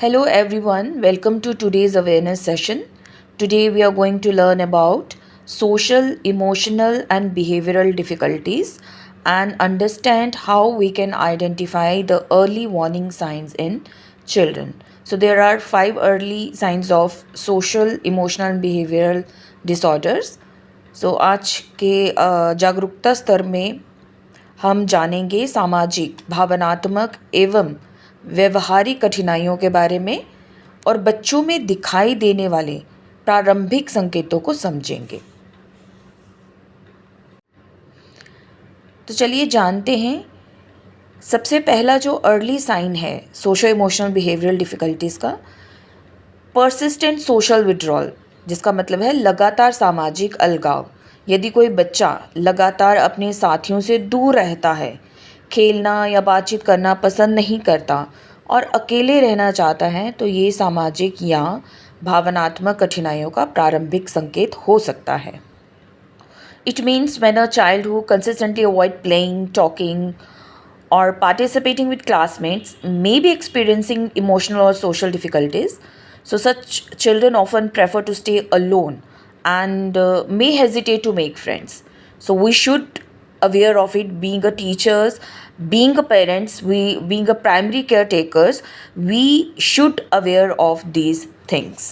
Hello everyone, welcome to today's awareness session. Today we are going to learn about social, emotional, and behavioral difficulties and understand how we can identify the early warning signs in children. So, there are five early signs of social, emotional, and behavioral disorders. So, आज के जागरूकता स्तर में हम जानेंगे सामाजिक, भावनात्मक एवं व्यवहारिक कठिनाइयों के बारे में और बच्चों में दिखाई देने वाले प्रारंभिक संकेतों को समझेंगे। तो चलिए जानते हैं। सबसे पहला जो अर्ली साइन है सोशो इमोशनल बिहेवियरल डिफ़िकल्टीज़ का, परसिस्टेंट सोशल विड्रॉल, जिसका मतलब है लगातार सामाजिक अलगाव। यदि कोई बच्चा लगातार अपने साथियों से दूर रहता है, खेलना या बातचीत करना पसंद नहीं करता और अकेले रहना चाहता है, तो ये सामाजिक या भावनात्मक कठिनाइयों का प्रारंभिक संकेत हो सकता है। It means when a child who consistently avoid playing, talking, or participating with classmates may be experiencing emotional or social difficulties. So such children often prefer to stay alone and may hesitate to make friends. So we should aware of it. Being a teachers, being a parents, we being a primary caretakers, we should aware of these things.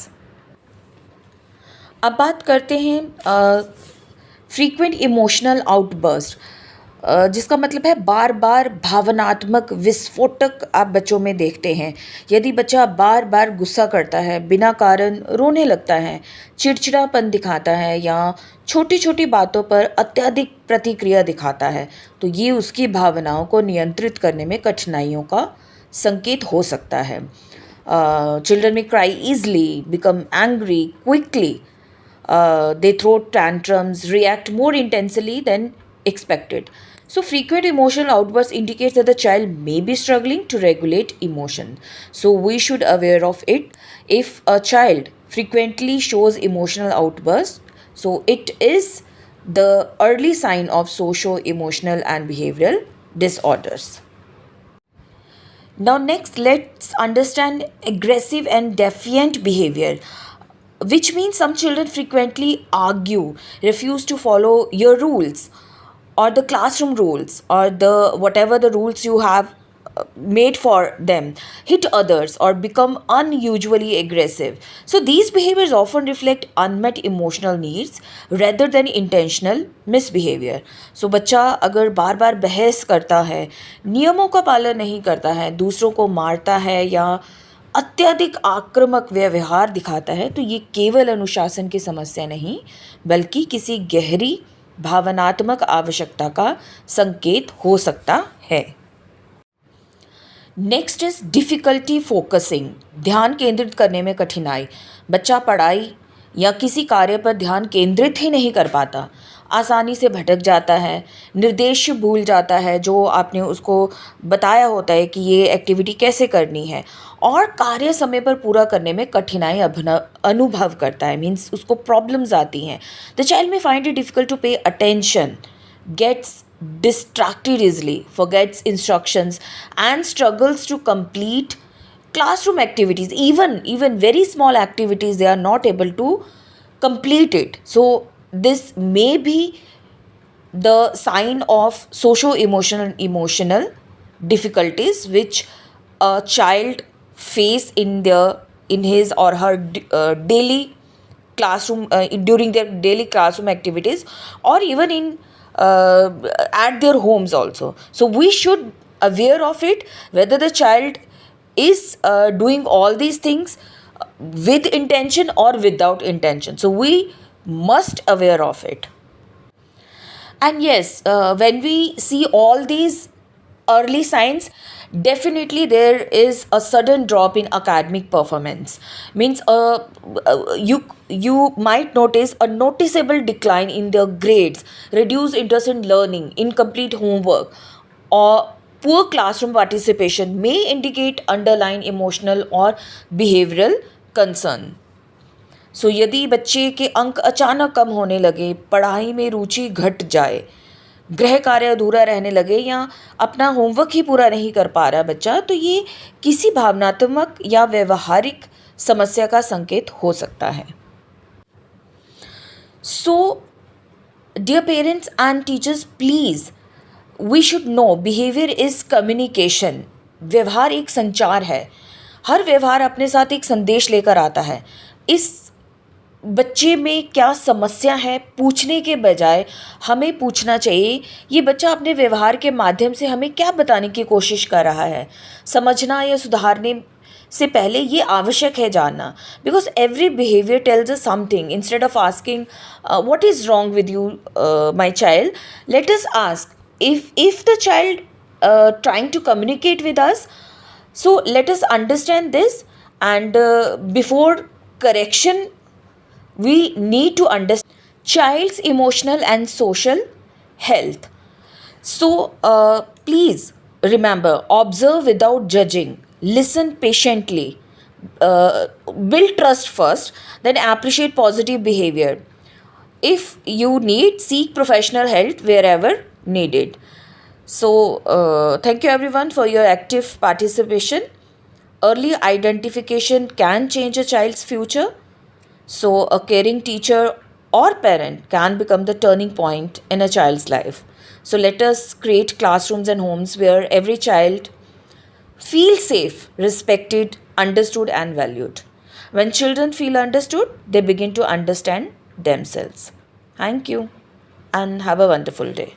अब बात करते हैं frequent emotional outburst, जिसका मतलब है बार बार भावनात्मक विस्फोटक आप बच्चों में देखते हैं। यदि बच्चा बार बार गुस्सा करता है, बिना कारण रोने लगता है, चिड़चिड़ापन दिखाता है या छोटी छोटी बातों पर अत्यधिक प्रतिक्रिया दिखाता है, तो ये उसकी भावनाओं को नियंत्रित करने में कठिनाइयों का संकेत हो सकता है। चिल्ड्रन में cry easily, become angry quickly, they throw tantrums, react more intensely than expected. So frequent emotional outbursts indicates that the child may be struggling to regulate emotion. So we should aware of it. If a child frequently shows emotional outbursts, so it is the early sign of socio-emotional and behavioral disorders. Now next, let's understand aggressive and defiant behavior, which means some children frequently argue, refuse to follow your rules or the classroom rules or the whatever the rules you have made for them, hit others or become unusually aggressive. So these behaviors often reflect unmet emotional needs rather than intentional misbehavior. So बच्चा अगर बार बार बहस करता है, नियमों का पालन नहीं करता है, दूसरों को मारता है या अत्यधिक आक्रामक व्यवहार दिखाता है, तो ये केवल अनुशासन की समस्या नहीं बल्कि किसी गहरी भावनात्मक आवश्यकता का संकेत हो सकता है। नेक्स्ट इज डिफ़िकल्टी फोकसिंग, ध्यान केंद्रित करने में कठिनाई। बच्चा पढ़ाई या किसी कार्य पर ध्यान केंद्रित ही नहीं कर पाता, आसानी से भटक जाता है, निर्देश भूल जाता है जो आपने उसको बताया होता है कि ये एक्टिविटी कैसे करनी है, और कार्य समय पर पूरा करने में कठिनाई अनुभव करता है, मीन्स उसको प्रॉब्लम्स आती हैं। The child may find it difficult to pay attention, gets distracted easily, forgets instructions, and struggles to complete classroom activities. Even very small activities, they are not able to complete it. So this may be the sign of socio-emotional and emotional difficulties which a child face in his or her daily classroom, during their daily classroom activities, or even in at their homes also. So we should aware of it, whether the child is doing all these things with intention or without intention. So we must aware of it. And yes, when we see all these early signs, definitely there is a sudden drop in academic performance. Means you might notice a noticeable decline in their grades, reduced interest in learning, incomplete homework, or poor classroom participation may indicate underlying emotional or behavioral concern. यदि बच्चे के अंक अचानक कम होने लगे, पढ़ाई में रुचि घट जाए, गृह कार्य अधूरा रहने लगे या अपना होमवर्क ही पूरा नहीं कर पा रहा बच्चा, तो ये किसी भावनात्मक या व्यवहारिक समस्या का संकेत हो सकता है. So, dear parents and teachers, please, we should know behavior is communication. व्यवहार एक संचार है. हर व्यवहार अपने साथ एक संदेश लेकर आता है. इस बच्चे में क्या समस्या है पूछने के बजाय हमें पूछना चाहिए ये बच्चा अपने व्यवहार के माध्यम से हमें क्या बताने की कोशिश कर रहा है. समझना या सुधारने से पहले ये आवश्यक है जानना, because every behaviour tells us something. Instead of asking what is wrong with you my child, let us ask if the child trying to communicate with us, so let us understand this, and before correction we need to understand child's emotional and social health. So please remember, observe without judging, listen patiently, build trust first, then appreciate positive behavior. If you need, seek professional help wherever needed. So thank you everyone for your active participation. Early identification can change a child's future. So a caring teacher or parent can become the turning point in a child's life. So let us create classrooms and homes where every child feels safe, respected, understood and valued. When children feel understood, they begin to understand themselves. Thank you and have a wonderful day.